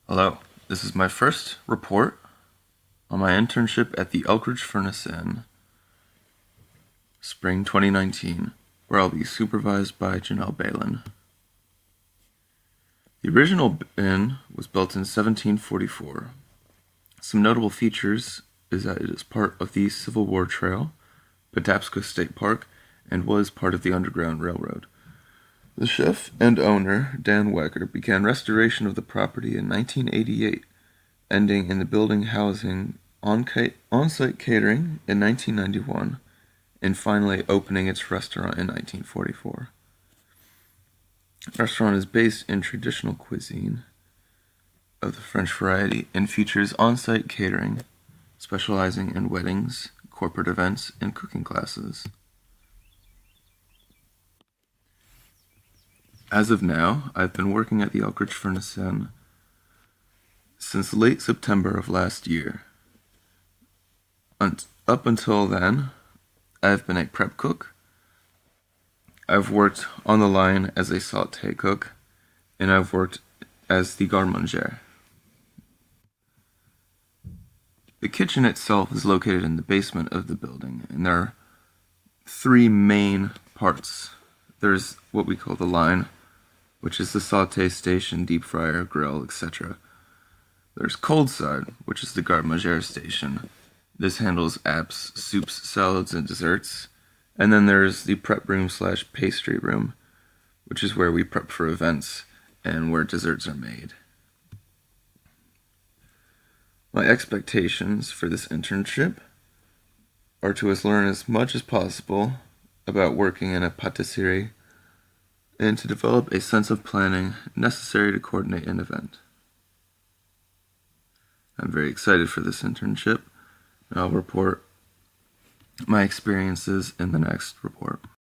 Hello, this is my first report on my internship at the Elkridge Furnace in spring 2019, where I'll be supervised by Janelle Balin. The original inn was built in 1744. Some notable features is that it is part of the Civil War Trail, Patapsco State Park, and was part of the Underground Railroad. The chef and owner, Dan Wecker, began restoration of the property in 1988, ending in the building housing on-site catering in 1991, and finally opening its restaurant in 1944. The restaurant is based in traditional cuisine of the French variety and features on-site catering, specializing in weddings, corporate events, and cooking classes. As of now, I've been working at the Elkridge Furnace Inn since late September of last year. Up until then, I've been a prep cook. I've worked on the line as a sauté cook, and I've worked as the garde-manger. The kitchen itself is located in the basement of the building, and there are three main parts. There's what we call the line, which is the sauté station, deep fryer, grill, etc. There's cold side, which is the garde-manger station. This handles apps, soups, salads, and desserts. And then there's the prep room / pastry room, which is where we prep for events and where desserts are made. My expectations for this internship are to learn as much as possible about working in a patisserie and to develop a sense of planning necessary to coordinate an event. I'm very excited for this internship, and I'll report my experiences in the next report.